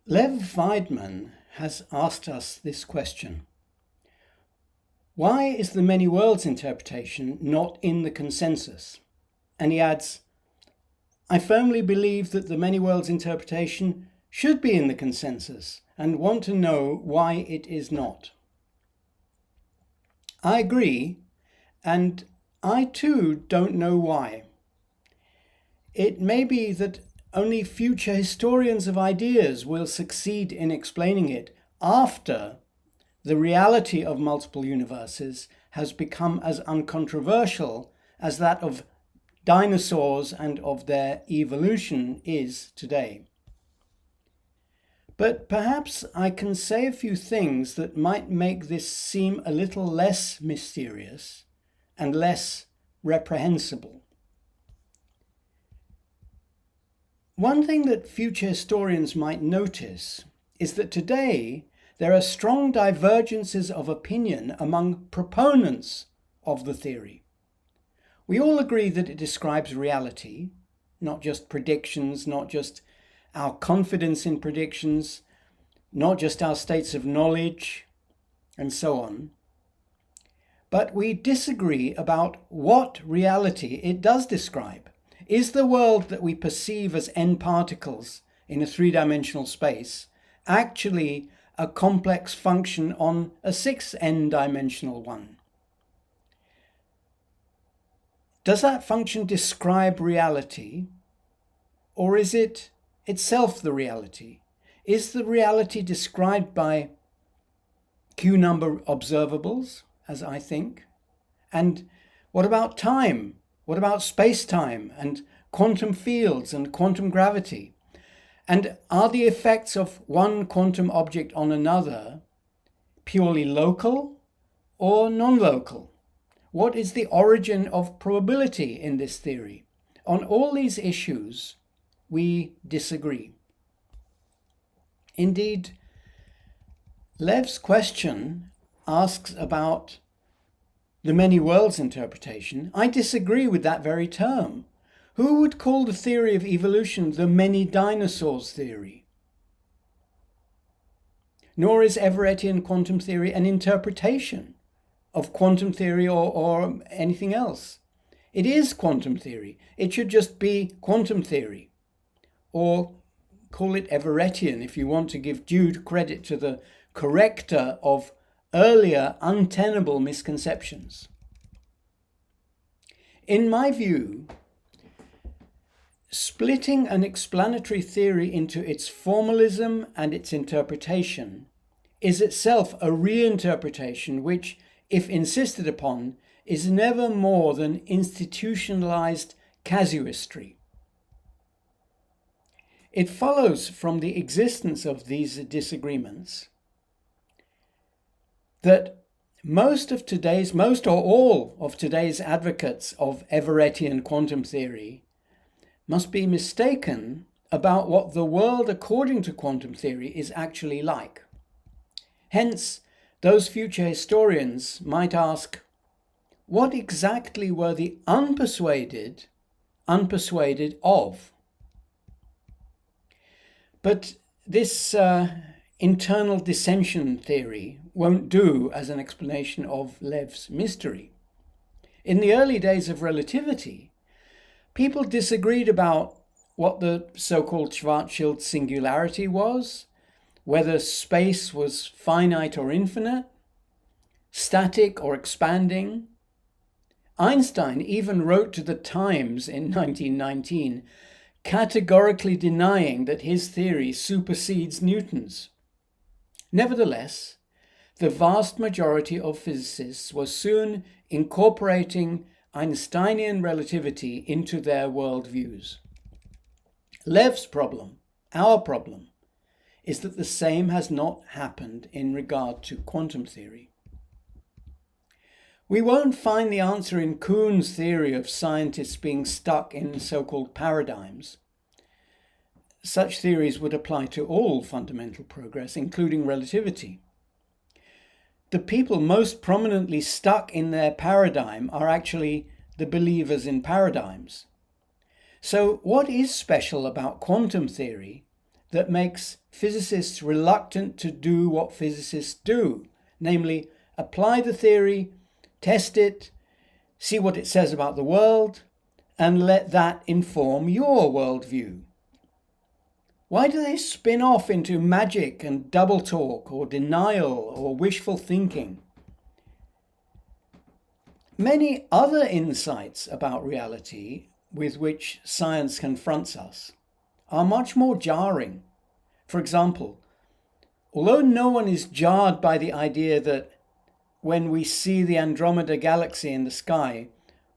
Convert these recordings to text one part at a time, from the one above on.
Lev Weidman has asked us this question. Why is the many worlds interpretation not in the consensus? And he adds, I firmly believe that the many worlds interpretation should be in the consensus and want to know why it is not. I agree, and I too don't know why. It may be that only future historians of ideas will succeed in explaining it after the reality of multiple universes has become as uncontroversial as that of dinosaurs and of their evolution is today. But perhaps I can say a few things that might make this seem a little less mysterious and less reprehensible. One thing that future historians might notice is that today there are strong divergences of opinion among proponents of the theory. We all agree that it describes reality, not just predictions, not just our confidence in predictions, not just our states of knowledge, and so on. But we disagree about what reality it does describe. Is the world that we perceive as n particles in a three-dimensional space actually a complex function on a 6n-dimensional one? Does that function describe reality, or is it itself the reality? Is the reality described by Q number observables, as I think? And what about time? What about space-time and quantum fields and quantum gravity? And are the effects of one quantum object on another purely local or non-local? What is the origin of probability in this theory? On all these issues, we disagree. Indeed, Lev's question asks about the many worlds interpretation. I disagree with that very term. Who would call the theory of evolution the many dinosaurs theory? Nor is Everettian quantum theory an interpretation of quantum theory or anything else. It is quantum theory. It should just be quantum theory. Or call it Everettian if you want to give due credit to the corrector of earlier untenable misconceptions. In my view, splitting an explanatory theory into its formalism and its interpretation is itself a reinterpretation which, if insisted upon, is never more than institutionalized casuistry. It follows from the existence of these disagreements that most or all of today's advocates of Everettian quantum theory must be mistaken about what the world according to quantum theory is actually like. Hence, those future historians might ask, what exactly were the unpersuaded of? But this internal dissension theory won't do as an explanation of Lev's mystery. In the early days of relativity, people disagreed about what the so-called Schwarzschild singularity was, whether space was finite or infinite, static or expanding. Einstein even wrote to the Times in 1919, categorically denying that his theory supersedes Newton's. Nevertheless, the vast majority of physicists were soon incorporating Einsteinian relativity into their worldviews. Lev's problem, our problem, is that the same has not happened in regard to quantum theory. We won't find the answer in Kuhn's theory of scientists being stuck in so-called paradigms. Such theories would apply to all fundamental progress, including relativity. The people most prominently stuck in their paradigm are actually the believers in paradigms. So what is special about quantum theory that makes physicists reluctant to do what physicists do, namely apply the theory, test it, see what it says about the world, and let that inform your worldview. Why do they spin off into magic and double talk or denial or wishful thinking? Many other insights about reality with which science confronts us are much more jarring. For example, although no one is jarred by the idea that when we see the Andromeda galaxy in the sky,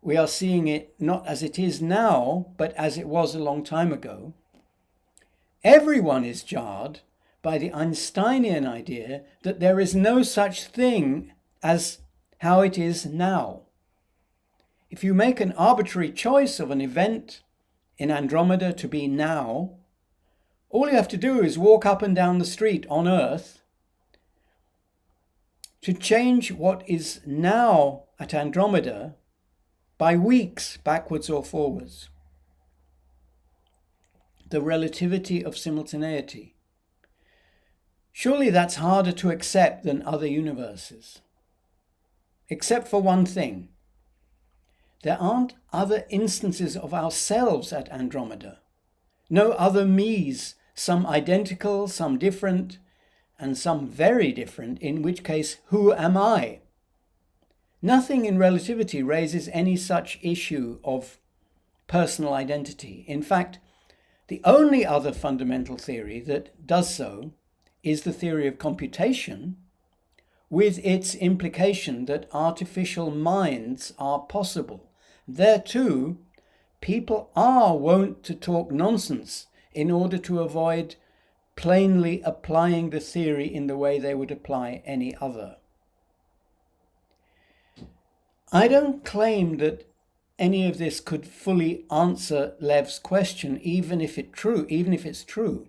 we are seeing it not as it is now, but as it was a long time ago, everyone is jarred by the Einsteinian idea that there is no such thing as how it is now. If you make an arbitrary choice of an event in Andromeda to be now, all you have to do is walk up and down the street on Earth to change what is now at Andromeda by weeks backwards or forwards. The relativity of simultaneity. Surely that's harder to accept than other universes. Except for one thing. There aren't other instances of ourselves at Andromeda. No other me's, some identical, some different, and some very different, in which case, who am I? Nothing in relativity raises any such issue of personal identity. In fact, the only other fundamental theory that does so is the theory of computation, with its implication that artificial minds are possible. There too, people are wont to talk nonsense in order to avoid plainly applying the theory in the way they would apply any other. I don't claim that any of this could fully answer Lev's question, even if it's true.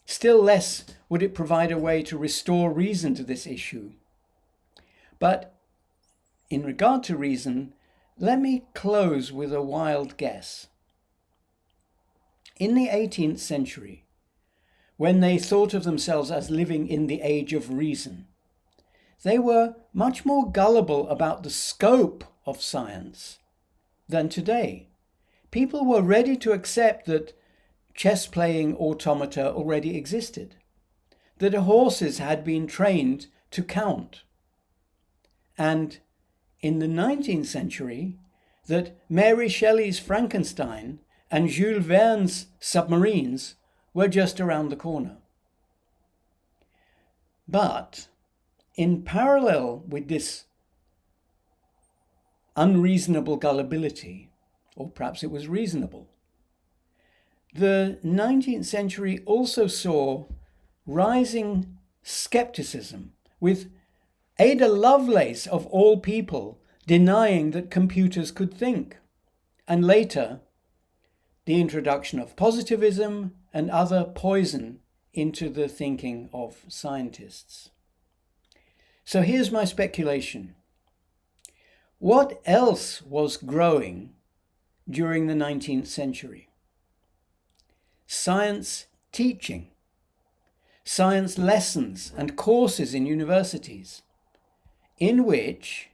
Still less would it provide a way to restore reason to this issue. But in regard to reason, let me close with a wild guess. In the 18th century, when they thought of themselves as living in the age of reason, they were much more gullible about the scope of science than today. People were ready to accept that chess-playing automata already existed, that horses had been trained to count, and in the 19th century, that Mary Shelley's Frankenstein and Jules Verne's submarines were just around the corner. But in parallel with this unreasonable gullibility, or perhaps it was reasonable, the 19th century also saw rising skepticism, with Ada Lovelace, of all people, denying that computers could think, and later the introduction of positivism and other poison into the thinking of scientists. So here's my speculation. What else was growing during the 19th century? Science teaching, science lessons and courses in universities, in which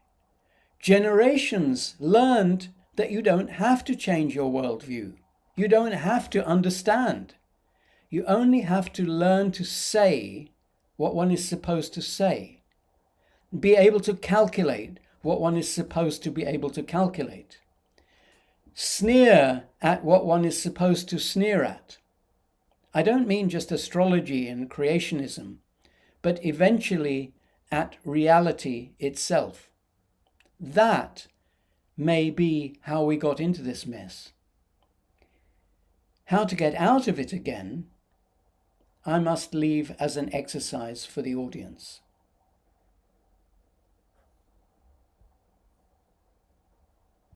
generations learned that you don't have to change your worldview. You don't have to understand. You only have to learn to say what one is supposed to say. Be able to calculate what one is supposed to be able to calculate. Sneer at what one is supposed to sneer at. I don't mean just astrology and creationism, but eventually at reality itself. That may be how we got into this mess. How to get out of it again, I must leave as an exercise for the audience.